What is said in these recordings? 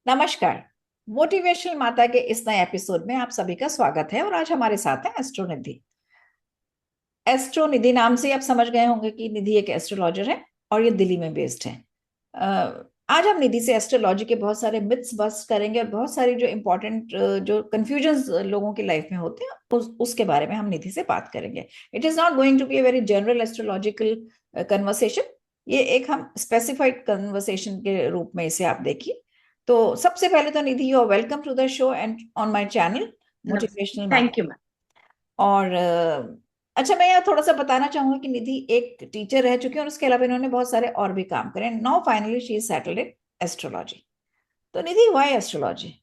नमस्कार। मोटिवेशनल माता के इस नए एपिसोड में आप सभी का स्वागत है और आज हमारे साथ है एस्ट्रो निधि। एस्ट्रो निधि नाम से ही आप समझ गए होंगे कि निधि एक एस्ट्रोलॉजर है और ये दिल्ली में बेस्ड है। आज हम निधि से एस्ट्रोलॉजी के बहुत सारे मिथ्स बस्ट करेंगे और बहुत सारी जो इम्पोर्टेंट जो कंफ्यूजन्स लोगों की लाइफ में होते हैं उसके बारे में हम निधि से बात करेंगे। It is not going to be a very general astrological conversation. ये एक हम स्पेसिफाइड कन्वर्सेशन के रूप में इसे आप देखिए। तो सबसे पहले तो Nidhi, you are welcome to the show and on my channel motivational नमस्ते। माता। Thank you ma'am. और अच्छा, मैं यहाँ थोड़ा सा बताना चाहूंगी कि निधि एक टीचर रह चुकी है और उसके अलावा इन्होंने बहुत सारे और भी काम करे। Now finally she is settled in astrology. तो निधि, व्हाई एस्ट्रोलॉजी?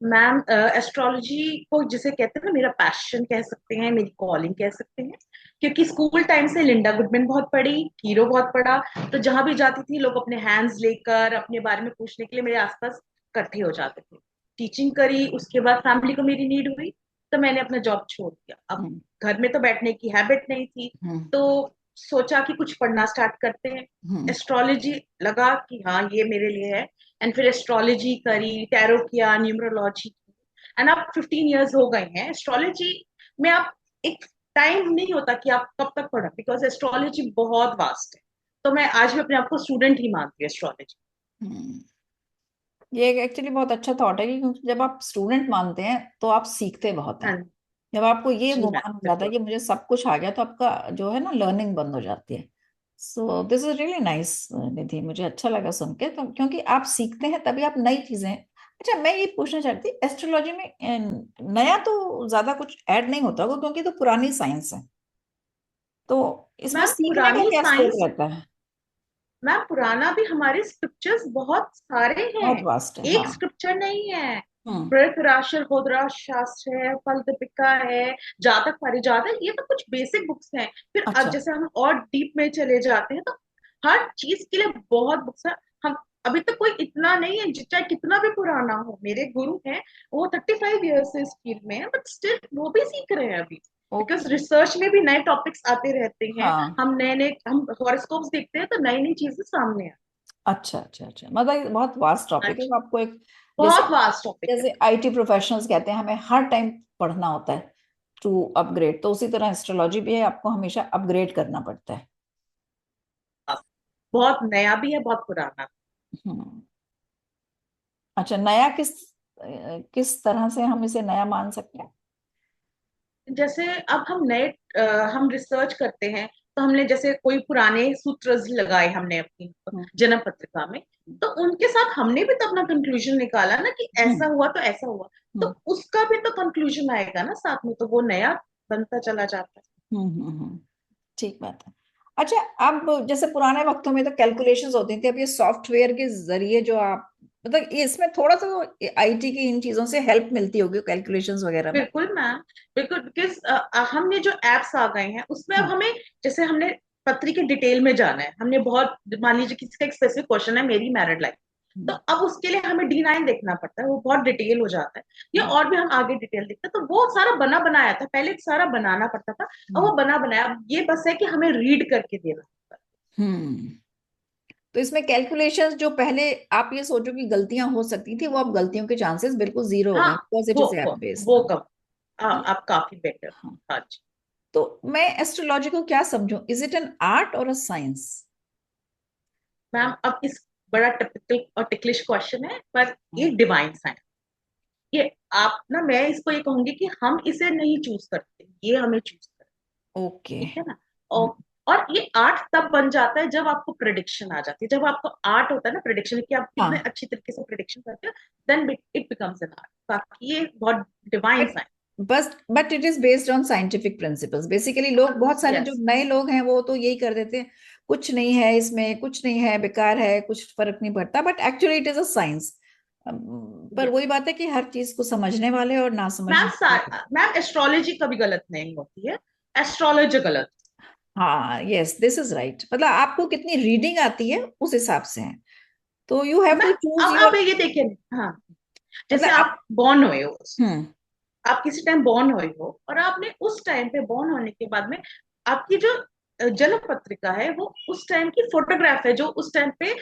मैम एस्ट्रोलॉजी को जिसे कहते हैं ना, मेरा पैशन कह सकते हैं, मेरी कॉलिंग कह सकते हैं। क्योंकि स्कूल टाइम से लिंडा गुडमैन बहुत पढ़ी, हीरो बहुत पढ़ा। तो जहां भी जाती थी लोग अपने हैंड्स लेकर अपने बारे में पूछने के लिए मेरे आसपास इकट्ठे हो जाते थे। टीचिंग करी, उसके बाद फैमिली को मेरी नीड हुई, तो मैंने अपना जॉब छोड़ दिया। अब हम्म। घर में तो बैठने की हैबिट नहीं थी, हम्म। तो सोचा कि कुछ पढ़ना स्टार्ट करते हैं। हम्म। एस्ट्रोलॉजी लगा कि हाँ ये मेरे लिए है। एंड फिर एस्ट्रोलॉजी करी, टैरो किया, न्यूमरोलॉजी। एंड अब 15 इयर्स हो गए हैं एस्ट्रोलॉजी में। आप एक टाइम नहीं होता कि आप कब तक पढ़ा, बिकॉज एस्ट्रोलॉजी बहुत वास्ट है। तो मैं आज भी अपने आप को स्टूडेंट ही मानती हूँ एस्ट्रोलॉजी। हम्म। ये एक्चुअली बहुत अच्छा थॉट है क्योंकि जब आप स्टूडेंट मानते हैं तो आप सीखते बहुत हैं। हाँ जब आपको ये जी मैम, गुमान हो जाता है बिल्कुल। कि मुझे सब कुछ आ गया तो आपका जो है ना लर्निंग बंद हो जाती है। So this is really nice Nidhi, मुझे अच्छा लगा सुन के। तो क्योंकि आप सीखते हैं तभी आप नई चीजें। अच्छा, मैं ये पूछना चाहती एस्ट्रोलॉजी में नया तो ज्यादा कुछ ऐड नहीं होता होगा क्योंकि तो पुरानी साइंस है। तो इसमें मैम सीखने का पुरानी क्या स्कोप साइंस, रहता है? मैम पुराना भी हमारे स्क्रिप्चर्स बहुत सारे बहुत हैं। वास्ट है, हाँ। एक स्क्रिप्चर नहीं है। हम्म। बृहत्पराशर, होदरा शास्त्र है, फल दीपिका है, जातक पारिजात है। ये तो कुछ बेसिक बुक्स हैं। फिर अब अच्छा। जैसे हम और डीप में चले जाते हैं तो हर चीज के लिए बहुत बुक्स है। हम अभी तक कोई इतना नहीं है, चाहे कितना भी पुराना हो। मेरे गुरु हैं, वो 35 ईयर्स से इस फील्ड में है, बट स्टिल वो भी सीख रहे हैं अभी। Because okay. रिसर्च में भी नए टॉपिक्स आते रहते हैं। हाँ। हम नए नए हम हॉरोस्कोप्स देखते हैं तो नई नई चीजें सामने अच्छा अच्छा अच्छा, मतलब ये बहुत वास्ट टॉपिक है। आती। आपको एक जैसे बहुत वास्ट टॉपिक है। जैसे आईटी प्रोफेशनल्स कहते हैं हमें हर टाइम पढ़ना होता है टू अपग्रेड, तो उसी तरह एस्ट्रोलॉजी भी है, आपको हमेशा अपग्रेड करना पड़ता है। बहुत नया भी है, बहुत पुराना हम्म। अच्छा, नया किस तरह से हम इसे नया मान सकते हैं? भी। जैसे अब हम नए हम रिसर्च करते हैं, तो हमने जैसे कोई पुराने सूत्र लगाए हमने अपनी हम्म। जन्म पत्रिका में। तो उनके साथ हमने भी तो अपना कंक्लूजन निकाला ना कि हम्म। ऐसा हुआ तो ऐसा हुआ। तो हम्म। उसका भी तो कंक्लूजन आएगा ना साथ में, तो वो नया बनता चला जाता है। ठीक बात है। अच्छा, अब जैसे पुराने वक्तों में तो कैलकुलेशंस होती थी, अब ये सॉफ्टवेयर के जरिए जो आप, मतलब ये इसमें थोड़ा सा आईटी की इन चीजों से हेल्प मिलती होगी कैलकुलेशंस वगैरह में। बिल्कुल मैम, बिल्कुल। बिकॉज हमने जो एप्स आ गए हैं उसमें अब हाँ। हमें, जैसे हमने पत्री के डिटेल में जाना है, हमने बहुत, मान लीजिए किसी का एक स्पेसिफिक क्वेश्चन है, मेरी मैरिड लाइफ। तो हम्म। अब उसके लिए हमें D9 देखना पड़ता है, वो बहुत डिटेल हो जाता है। या हम्म। और भी हम आगे डिटेल देखते हैं, तो वो सारा बना बनाया था, पहले सारा बनाना पड़ता था। अब हम्म। वो बना बनाया, अब ये बस है कि हमें रीड करके देना होता हम्म। तो इसमें कैलकुलेशंस जो पहले आप ये सोचो कि गलतियां हो सकती थी, वो अब गलतियों के चांसेस बिल्कुल जीरो है। हो हाँ, गए बिकॉज इट वो इज ऐप वो बेस्ड। वो कम। हाँ, आप काफी बेटर। हाँ। हाँ जी। तो मैं एस्ट्रोलॉजी को क्या समझूं? इज इट एन आर्ट और अ साइंस? मैम अब इस, बड़ा टिपिकल और टिकलिश क्वेश्चन है, पर ये हम्म। Divine science. ये आप ना, मैं इसको ये कहूंगी कि हम इसे नहीं चूज करते, ये हमें चूज करते। ओके। ठीक है ना। और ये आर्ट तब बन जाता है जब आपको प्रिडिक्शन आ जाती है। जब आपको आर्ट होता है ना, प्रिडिक्शन, कि आप कितने हाँ। अच्छी तरीके से प्रिडिक्शन करते हो, then it becomes an art. बाकी ये बहुत divine but science. But it is based on scientific principles basically. लोग, बहुत सारे जो यस। नए लोग हैं वो तो यही कर देते हैं, कुछ नहीं है इसमें, कुछ नहीं है, बेकार है, कुछ फर्क नहीं पड़ता, but actually it is a science. पर यस वही बात है कि हर चीज को समझने वाले और ना मैम। समझने वाले। मैम एस्ट्रोलॉजी कभी गलत नहीं होती है, एस्ट्रोलॉजी गलत। हाँ, यस, दिस इज राइट। मतलब आपको कितनी रीडिंग आती है उस हिसाब से है। तो यू हैव मैं, टू चूज अब योर। आप ये देखिए। हाँ, मतलब जैसे आप। आप बॉर्न हुए हो, हम्म। आप किसी टाइम बॉर्न हुए हो, और आपने उस टाइम पे बॉर्न होने के बाद में आपकी जो जन्म पत्रिका है, वो उस टाइम की फोटोग्राफ है जो उस टाइम पे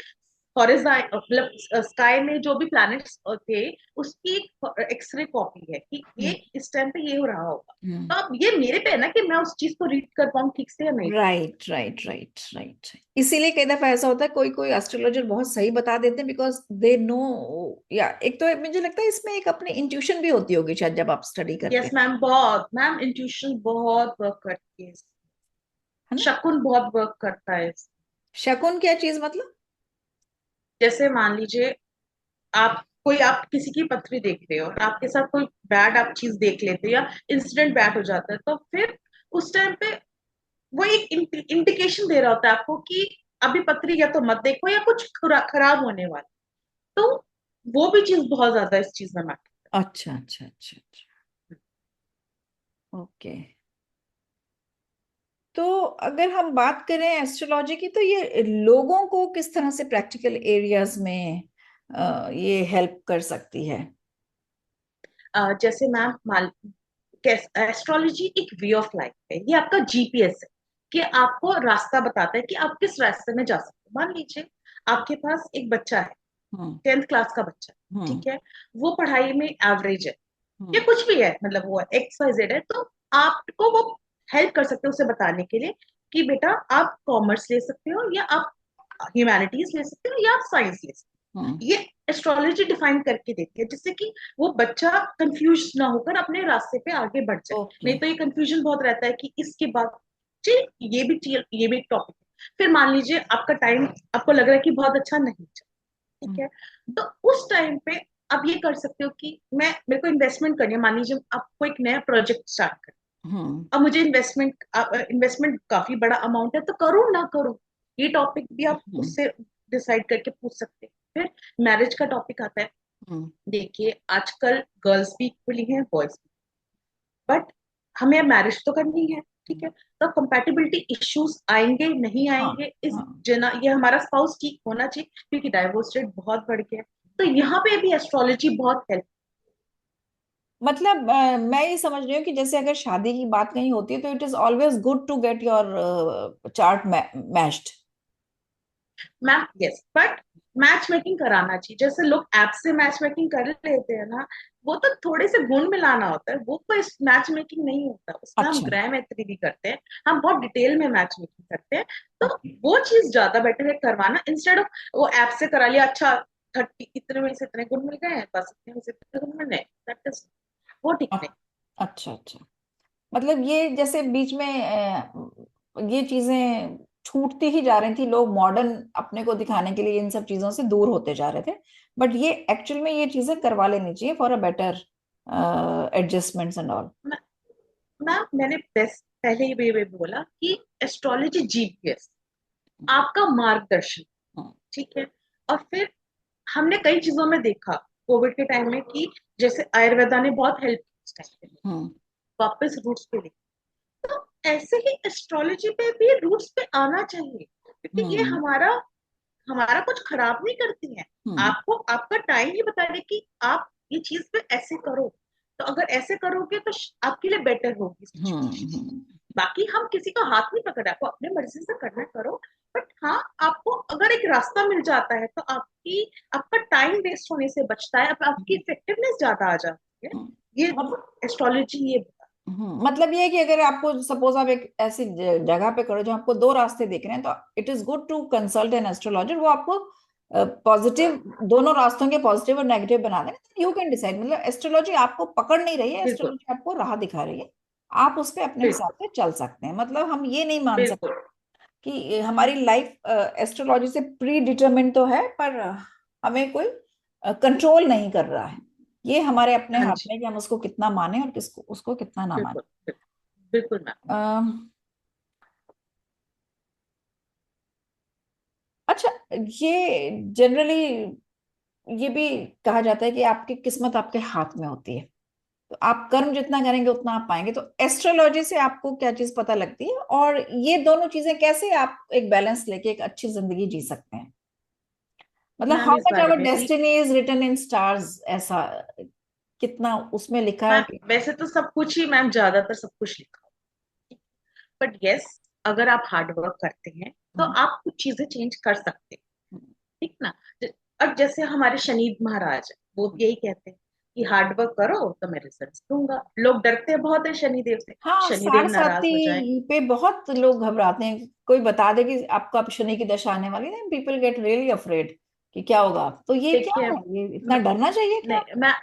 हॉरिजॉन मतलब स्काई में जो भी प्लैनेट्स थे उसकी एक एक्सरे कॉपी है कि ये इस टाइम पे ये हो रहा होगा। तो अब ये मेरे पे है ना कि मैं उस चीज को रीड कर पाऊँ ठीक से या नहीं। Right right right right. इसीलिए कई दफा ऐसा होता है, कोई कोई एस्ट्रोलॉजर बहुत सही बता देते हैं बिकॉज दे नो। या एक तो मुझे लगता है इसमें एक अपनी इंट्यूशन भी होती होगी शायद जब आप स्टडी करते यस हैं। मैम, बहुत मैम इंट्यूशन बहुत वर्क करती है। है ना? शकुन बहुत वर्क करता है। शकुन क्या चीज मतलब? जैसे मान लीजिए आप किसी की पथरी देख रहे हो और आपके साथ कोई बैड आप चीज देख लेते हो या इंसिडेंट बैड हो जाता है, तो फिर उस टाइम पे वो एक इंडिकेशन दे रहा होता है आपको कि अभी पथरी या तो मत देखो या कुछ खराब होने वाला। तो वो भी चीज बहुत ज्यादा इस चीज में मैटर। अच्छा अच्छा अच्छा अच्छा। ओके। तो अगर हम बात करें एस्ट्रोलॉजी की, तो ये लोगों को किस तरह से प्रैक्टिकल एरियाज में ये हेल्प कर सकती है? जैसे मैम मान एस्ट्रोलॉजी एक वे ऑफ लाइफ है, ये आपका जीपीएस है कि आपको रास्ता बताता है कि आप किस रास्ते में जा सकते हो। मान लीजिए आपके पास एक बच्चा है, हम्म 10th क्लास का बच्चा, हम्म ठीक है, वो पढ़ाई में एवरेज है या हम्म कुछ भी है, मतलब वो एक्स वाई जेड है, तो आपको वो हेल्प कर सकते हो उसे बताने के लिए कि बेटा आप कॉमर्स ले सकते हो या आप ह्यूमैनिटीज ले सकते हो या आप साइंस ले सकते हम्म। हो। ये एस्ट्रोलॉजी डिफाइन करके देती है जिससे कि वो बच्चा कंफ्यूज ना होकर अपने रास्ते पे आगे बढ़ जाए। ओके। नहीं तो ये कंफ्यूजन बहुत रहता है कि इसके बाद जी ये भी एक टॉपिक है, फिर मान लीजिए आपका टाइम आपको लग रहा है कि बहुत अच्छा नहीं चल, ठीक है, तो उस टाइम पे आप ये कर सकते हो कि मैं मेरे को इन्वेस्टमेंट करनी है। मान लीजिए आपको एक नया प्रोजेक्ट स्टार्ट करना हम्म है, अब मुझे इन्वेस्टमेंट काफी बड़ा अमाउंट है, तो करूँ ना करूँ, ये टॉपिक भी आप हम्म उससे डिसाइड करके पूछ सकते हैं। फिर मैरिज का टॉपिक आता है। हम्म देखिए आजकल गर्ल्स भी इक्वली हैं, बॉयज भी, बट हमें अब मैरिज तो करनी है, ठीक है, तो कंपैटिबिलिटी इश्यूज आएंगे नहीं हाँ आएंगे, इस हाँ। जना ये हमारा स्पाउस ठीक होना चाहिए क्योंकि डाइवोर्स रेट बहुत बढ़ गया है। तो यहाँ पे भी एस्ट्रोलॉजी बहुत हेल्प। मतलब मैं ये समझ रही हूँ कि जैसे अगर शादी की बात कहीं होती है तो it is always good to get your chart matched. Ma'am yes, but matchmaking कराना चाहिए। जैसे लोग ऐप से मैच मेकिंग कर लेते हैं ना, वो तो थोड़े से गुण मिलाना होता है, वो कोई मैच मेकिंग नहीं होता, उसमें हम अच्छा। ग्रह मैत्री भी करते हैं, हम बहुत डिटेल में मैच मेकिंग करते हैं। तो ओके। वो चीज ज्यादा बेटर है करवाना, इंस्टेड ऑफ वो ऐप से करा लिया, अच्छा 30 इतने में से इतने गुण मिल गए हैं, बस इतने में से इतने गुण मिल गए, वो ठीक नहीं। अच्छा अच्छा। मतलब ये जैसे बीच में ये चीजें छूटती ही जा रही थी, लोग मॉडर्न अपने को दिखाने के लिए इन सब चीजों से दूर होते जा रहे थे। बट ये एक्चुअल में ये चीजें करवा लेनी चाहिए for a better adjustments and all. Ma'am मैंने बेस्ट पहले ही भी बोला कि एस्ट्रोलॉजी जीपीएस आपका मार्गदर्शन, ठीक है। और फिर हमने कई चीजों में देखा कोविड के टाइम में कि जैसे आयुर्वेदा ने बहुत हेल्प की उस टाइम पे हम्म वापस रूट्स पे ले। तो ऐसे ही एस्ट्रोलॉजी पे भी रूट्स पे आना चाहिए क्योंकि ये हम्म हमारा हमारा कुछ खराब नहीं करती हैं। हम्म आपको आपका टाइम ही बता दे कि आप ये चीज पे ऐसे करो, तो अगर ऐसे करोगे तो आपके लिए बेटर होगी सिचुएशन। हम्म बाकी हम किसी का हाथ नहीं पकड़, आपको अपने मर्जी से करना करो, बट हाँ आपको अगर एक रास्ता मिल जाता है तो आपका टाइम वेस्ट होने से बचता है, अब आपकी इफेक्टिवनेस ज्यादा आ जाती है। हम्म। ये एस्ट्रोलॉजी ये मतलब ये है कि अगर आपको सपोज आप एक ऐसी जगह पे करो जहाँ आपको दो रास्ते दिख रहे हैं, तो it is good to consult an astrologer. वो आपको पॉजिटिव, दोनों रास्तों के पॉजिटिव और नेगेटिव बना देंगे, यू कैन डिसाइड। मतलब एस्ट्रोलॉजी आपको पकड़ नहीं रही है, बिल्कुल एस्ट्रोलॉजी आपको राह दिखा रही है। आप उस पर अपने बिल्कुल हिसाब से चल सकते हैं। मतलब हम ये नहीं मान सकते बिल्कुल कि हमारी लाइफ एस्ट्रोलॉजी से प्री डिटरमिन तो है, पर हमें कोई कंट्रोल नहीं कर रहा है। ये हमारे अपने हाँ हाथ जी, में है कि हम उसको कितना माने और किसको उसको कितना ना माने। बिल्कुल बिल्कुल बिल्कुल मैम। अच्छा। ये जनरली ये भी कहा जाता है कि आपकी किस्मत आपके हाथ में होती है, तो आप कर्म जितना करेंगे उतना आप पाएंगे। तो एस्ट्रोलॉजी से आपको क्या चीज पता लगती है, और ये दोनों चीजें कैसे आप एक बैलेंस लेके एक अच्छी जिंदगी जी सकते हैं? मतलब मैम हाउ इस मच बारे आवर में भी destiny is written in stars, ऐसा कितना उसमें लिखा है मैम, कि? वैसे तो सब कुछ ही मैम, ज्यादातर सब कुछ लिखा हो, बट यस, अगर आप हार्ड वर्क करते हैं तो हम्म, आप कुछ चीजें चेंज कर सकते हैं। ठीक ना। और जैसे हमारे शनि महाराज है, वो भी यही कहते हैं कि हार्ड वर्क करो तो मैं रिजल्ट दूंगा। लोग डरते बहुत है शनिदेव से, हाँ, शनिदेव साढ़े नाराज हो जाए। साथी पे बहुत लोग घबराते हैं, कोई बता दे कि आपको अब शनि की दशा आने वाली है, पीपल गेट रियली अफ्रेड कि क्या होगा। तो ये क्या देखिए, है, ये इतना डरना चाहिए क्या? नहीं मैं,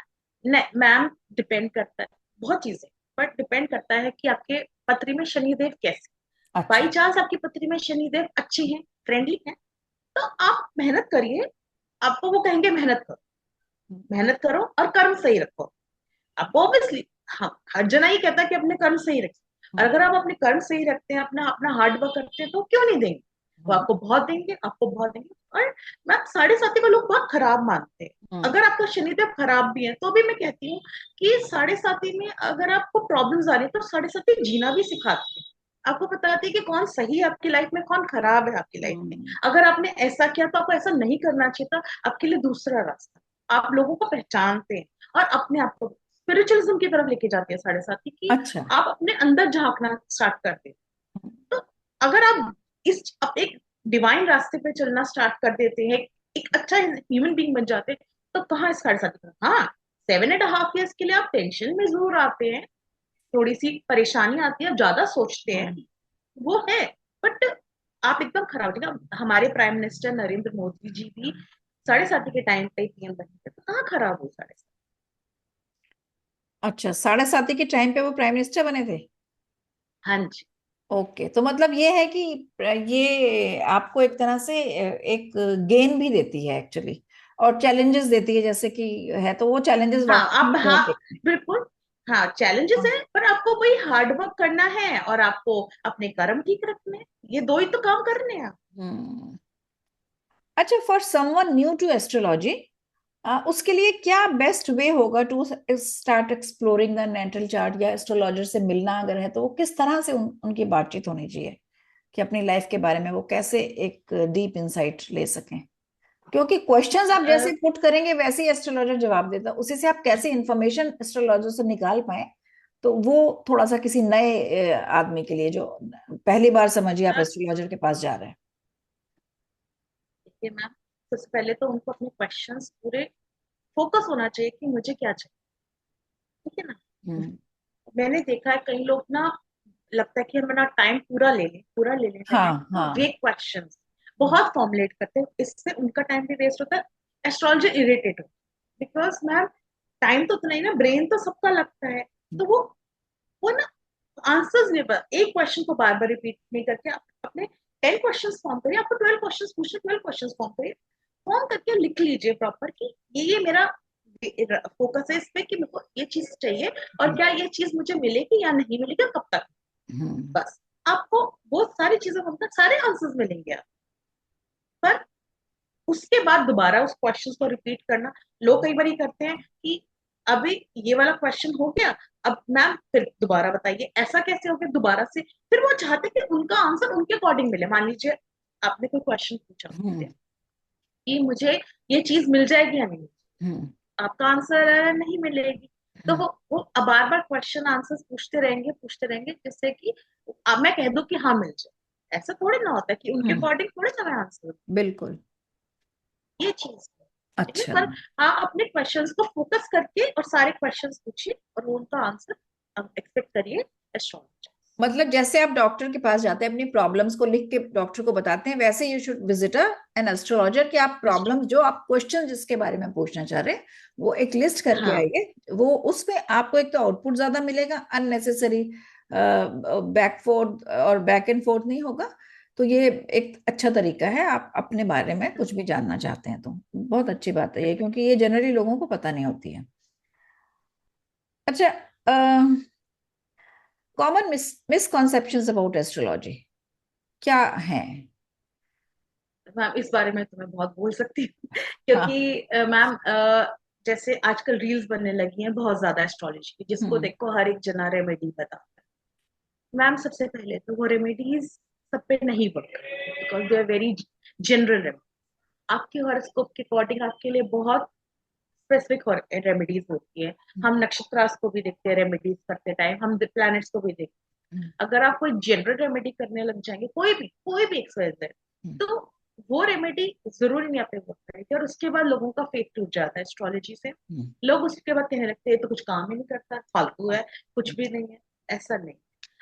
नहीं मैम, डिपेंड करता है बहुत चीजें, बट डिपेंड करता है कि आपके पत्री में शनिदेव कैसे। बाई अच्छा। चांस आपकी पत्री में शनिदेव अच्छे हैं, फ्रेंडली हैं, तो आप मेहनत करिए। आपको वो कहेंगे मेहनत करो, मेहनत करो और कर्म सही रखो। आपको ऑब्वियसली, हाँ, हर जना ही कहता है कि अपने कर्म सही रखें। और अगर आप अपने कर्म सही रखते हैं, अपना अपना हार्ड वर्क करते हैं, तो क्यों नहीं देंगे। वो आपको बहुत देंगे, आपको बहुत देंगे। और मैं साढ़े साथी को लोग बहुत खराब मानते हैं। हम्म। अगर आपका शनिदेव खराब भी है तो भी मैं कहती हूँ कि साढ़े साथी में अगर आपको प्रॉब्लम्स आ रही है तो साढ़े साथी जीना भी सिखाते हैं। आपको बताते हैं कि कौन सही है आपकी लाइफ में, कौन खराब है आपकी लाइफ में। हम्म। अगर आपने ऐसा किया तो आपको ऐसा नहीं करना चाहिए था, आपके लिए दूसरा रास्ता। आप लोगों को पहचानते हैं और अपने आप को स्पिरिचुअलिज्म की तरफ लेके जाते हैं साढ़े साथी की। अच्छा। आप अपने अंदर झांकना स्टार्ट करते हैं। तो अगर आप एक डिवाइन रास्ते पे चलना स्टार्ट कर देते हैं, एक अच्छा ह्यूमन बीइंग बन जाते हैं, तो कहाँ इस साढ़े साथी का। हाँ, 7.5 years के लिए आप टेंशन में जरूर आते हैं, थोड़ी सी परेशानी आती है, आप ज्यादा सोचते हैं, हम्म। वो है। बट आप एकदम खराब हो जाएगा। हमारे प्राइम मिनिस्टर नरेंद्र मोदी जी भी साढ़े साथी के टाइम पे पीएम बने थे, तो कहाँ खराब हो साढ़े साथी। अच्छा, साढ़े साथी के टाइम पे वो प्राइम मिनिस्टर बने थे? हाँ जी। ओके, तो मतलब ये है कि ये आपको एक तरह से एक गेन भी देती है एक्चुअली, और चैलेंजेस देती है जैसे कि है, तो वो चैलेंजेस हाँ वाकई आप, में हाँ बहुत देखते हैं। बिल्कुल। हाँ चैलेंजेस है, पर आपको वही हार्ड वर्क करना है और आपको अपने कर्म ठीक रखने हैं। ये दो ही तो काम करने हैं। हम्म। अच्छा, for someone new to astrology, उसके लिए क्या बेस्ट वे होगा to start exploring the natal chart, या एस्ट्रोलॉजर से मिलना अगर है तो वो किस तरह से उनकी बातचीत होनी चाहिए कि अपनी लाइफ के बारे में वो कैसे एक डीप इंसाइट ले सकें? क्योंकि क्वेश्चंस आप जैसे पुट करेंगे वैसे ही एस्ट्रोलॉजर जवाब देता है, उसी से आप कैसे इंफॉर्मेशन एस्ट्रोलॉजर से निकाल पाए, तो वो थोड़ा सा किसी नए आदमी के लिए जो पहली बार समझिए आप एस्ट्रोलॉजर के पास जा रहे हैं। देखिए मैम, सबसे पहले तो उनको अपने क्वेश्चंस पूरे फोकस होना चाहिए कि मुझे क्या चाहिए। ठीक है ना। हम्म। मैंने देखा है कई लोग ना, लगता है कि हम ना टाइम पूरा ले लेते हैं, हाँ तो वे हाँ। क्वेश्चंस बहुत फॉर्मुलेट करते हैं, इससे उनका टाइम भी वेस्ट होता है। एस्ट्रोलॉजर इरिटेट होता है, बिकॉज मैम टाइम तो उतना ही ना, ब्रेन तो सबका लगता है। तो वो ना आंसर्स नहीं पता, एक क्वेश्चन को बार बार रिपीट नहीं करके आप अपने 10 क्वेश्चन फॉर्म करिए। आपको 12 क्वेश्चन पूछे, 12 क्वेश्चन फॉर्म करिए, फॉर्म करके लिख लीजिए प्रॉपर कि ये मेरा फोकस है इस पे कि मेरे को ये चीज चाहिए, और क्या ये चीज मुझे मिलेगी या नहीं मिलेगी और कब तक। हम्म। बस आपको वो सारी चीजें मतलब सारे आंसर्स मिलेंगे पर उसके बाद दोबारा उस क्वेश्चन को रिपीट करना। लोग कई बार ही करते हैं कि अभी ये वाला क्वेश्चन हो गया, अब मैम फिर दोबारा बताइए, ऐसा कैसे हो गया दोबारा से। फिर वो चाहते हैं कि उनका आंसर उनके अकॉर्डिंग मिले। मान लीजिए आपने कोई क्वेश्चन पूछा हम्म। मुझसे कि मुझे ये चीज मिल जाएगी या नहीं, हम्म। आपका आंसर है नहीं मिलेगी। तो वो बार बार क्वेश्चन आंसर्स पूछते रहेंगे जिससे कि अब मैं कह दूं कि हाँ मिल जाए। ऐसा थोड़ी ना होता है कि उनके हम्म। अकॉर्डिंग थोड़े ना मैं आंसर, बिल्कुल। ये चीज है। ठीक है, अच्छा, पर हाँ अपने क्वेश्चंस को फोकस करके और सारे क्वेश्चंस पूछिए और उनका आंसर एक्सपेक्ट करिए एस्ट्रोलॉजी। मतलब जैसे आप डॉक्टर के पास जाते हैं अपनी प्रॉब्लम्स को लिख के डॉक्टर को बताते हैं, वैसे you should visit an astrologer कि आप प्रॉब्लम जो आप क्वेश्चन जिसके बारे में पूछना चाह रहे हैं वो एक लिस्ट करके हाँ आइए। वो उसमें आपको एक तो आउटपुट ज्यादा मिलेगा, अननेसेसरी बैक फोर्थ और बैक एंड फोर्थ नहीं होगा। तो ये एक अच्छा तरीका है, आप अपने बारे में कुछ भी जानना चाहते हैं तो बहुत अच्छी बात है ये, क्योंकि ये जनरली लोगों को पता नहीं होती है। अच्छा, कॉमन मिसकॉन्सेप्शंस अबाउट एस्ट्रोलॉजी क्या है? मैम, इस बारे में तो मैं बहुत बोल सकती हूँ हाँ। क्योंकि मैम जैसे आजकल रील्स बनने लगी हैं बहुत ज्यादा एस्ट्रोलॉजी की, जिसको हम्म। देखो हर एक जना रेमेडी बताता है। मैम सबसे पहले तो वो रेमेडीज सब पे नहीं work, because they are very general. आपके हॉरोस्कोप के अकॉर्डिंग आपके लिए बहुत स्पेसिफिक रेमेडीज होती है। हम नक्षत्रास को भी देखते हैं रेमेडीज करते टाइम, हम प्लैनेट्स को भी देखते हैं। अगर आप कोई जनरल रेमेडी करने लग जाएंगे, कोई भी XYZ, तो वो रेमेडी जरूरी नहीं आपने वर्क करेगी, और उसके बाद लोगों का फेथ टूट जाता है एस्ट्रोलॉजी से। लोग उसके बाद कहने लगते हैं तो कुछ काम ही नहीं करता, फालतू है, कुछ भी नहीं है। ऐसा नहीं।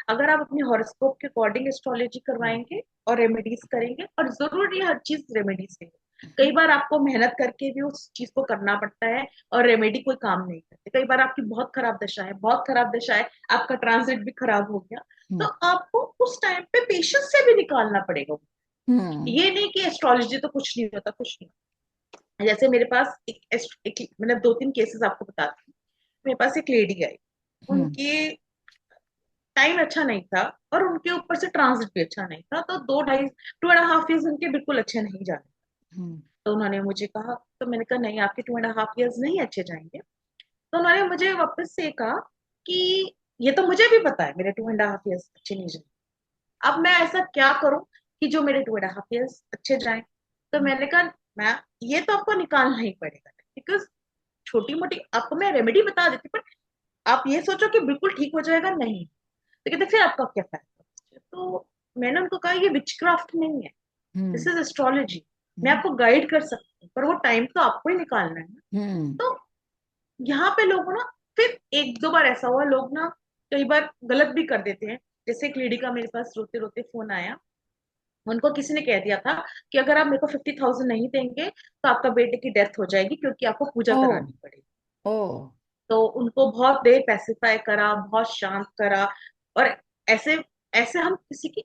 अगर आप अपने हॉरोस्कोप के अकॉर्डिंग एस्ट्रोलॉजी करवाएंगे और रेमेडीज करेंगे, और जरूरी है हर चीज रेमेडीज से। कई बार आपको मेहनत करके भी उस चीज को करना पड़ता है, और रेमेडी कोई काम नहीं करती। कई बार आपकी बहुत खराब दशा है, बहुत खराब दशा है, आपका ट्रांजिट भी खराब हो गया, तो आपको उस टाइम पे पेशेंस से भी निकालना पड़ेगा। ये नहीं कि एस्ट्रोलॉजी तो कुछ नहीं होता, कुछ नहीं। जैसे मेरे पास मतलब 2-3 केसेस आपको बताती हूँ। मेरे पास एक लेडी आई, उनकी टाइम अच्छा नहीं था, और उनके ऊपर से ट्रांजिट भी अच्छा नहीं था, तो 2.5 उनके बिल्कुल अच्छे नहीं जा रहे। तो उन्होंने मुझे कहा, तो मैंने कहा नहीं, आपके 2.5 नहीं अच्छे जाएंगे। तो उन्होंने मुझे वापस से कहा कि ये तो मुझे भी पता है मेरे 2.5 अच्छे नहीं जाएंगे, अब मैं ऐसा क्या करूं कि जो मेरे 2.5 अच्छे जाएं। तो मैंने कहा, मैं ये तो आपको निकालना ही पड़ेगा, बिकॉज छोटी मोटी आपको मैं रेमेडी बता देती, पर आप ये सोचो कि बिल्कुल ठीक हो जाएगा, नहीं। तो कहते फिर आपका क्या फायदा। तो मैंने उनको कहा, ये विचक्राफ्ट नहीं है, दिस इज एस्ट्रोलॉजी। मैं आपको गाइड कर सकती हूँ, पर वो टाइम तो आपको ही निकालना है ना। तो यहाँ पे लोग ना, फिर 1-2 बार ऐसा हुआ, लोग ना कई बार गलत भी कर देते हैं। जैसे एक लेडी का मेरे पास रोते रोते फोन आया, उनको किसी ने कह दिया था कि अगर आप मेरे को 50,000 नहीं देंगे तो आपका बेटे की डेथ हो जाएगी, क्योंकि आपको पूजा ओ करानी पड़ेगी। ओ तो उनको बहुत देर पैसिफाई करा, बहुत शांत करा। और ऐसे ऐसे हम किसी की,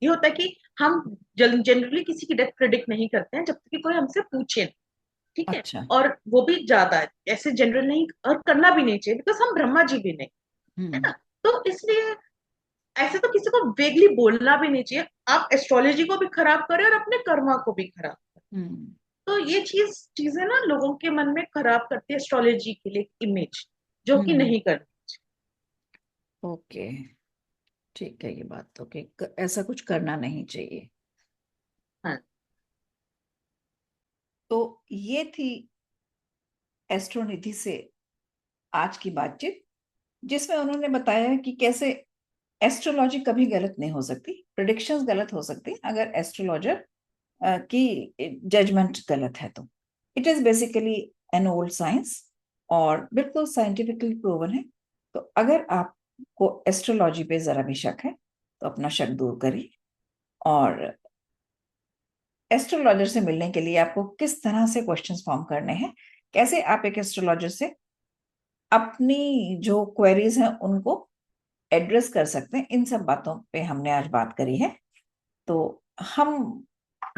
ये होता है कि हम जनरली किसी की डेथ प्रिडिक्ट नहीं करते हैं जब तक कि कोई हमसे पूछे नहीं, ठीक है। अच्छा। और वो भी ज्यादा ऐसे जनरल नहीं, और करना भी नहीं चाहिए, बिकॉज हम ब्रह्मा जी भी नहीं, है हम्म ना। तो इसलिए ऐसे तो किसी को वेगली बोलना भी नहीं चाहिए। आप एस्ट्रोलॉजी को भी खराब करें और अपने कर्मा को भी खराब करें। हम्म तो ये चीजें ना लोगों के मन में खराब करती है एस्ट्रोलॉजी के लिए इमेज, जो कि हम्म नहीं करनी ओके, ठीक है, ये बात तो कि ऐसा कुछ करना नहीं चाहिए। चाहिए। तो ये थी एस्ट्रोनिधि से आज की बातचीत, जिसमें उन्होंने बताया कि कैसे एस्ट्रोलॉजी कभी गलत नहीं हो सकती, प्रिडिक्शंस गलत हो सकती अगर एस्ट्रोलॉजर की जजमेंट गलत है तो। It is basically an old science और बिल्कुल साइंटिफिकली प्रूवन है। तो अगर आपको एस्ट्रोलॉजी पे जरा भी शक है तो अपना शक दूर करिए। और एस्ट्रोलॉजर से मिलने के लिए आपको किस तरह से क्वेश्चंस फॉर्म करने हैं, कैसे आप एक एस्ट्रोलॉजर से अपनी जो क्वेरीज हैं उनको एड्रेस कर सकते हैं, इन सब बातों पे हमने आज बात करी है। तो हम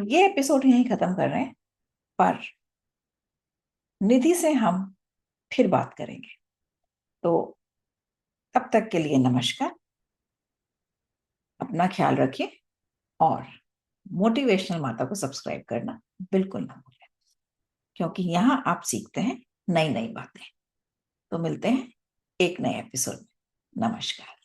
ये एपिसोड यहीं खत्म कर रहे हैं, पर निधि से हम फिर बात करेंगे। तो तब तक के लिए नमस्कार, अपना ख्याल रखिए, और मोटिवेशनल माता को सब्सक्राइब करना बिल्कुल ना भूलें, क्योंकि यहाँ आप सीखते हैं नई नई बातें। तो मिलते हैं एक नए एपिसोड में। नमस्कार।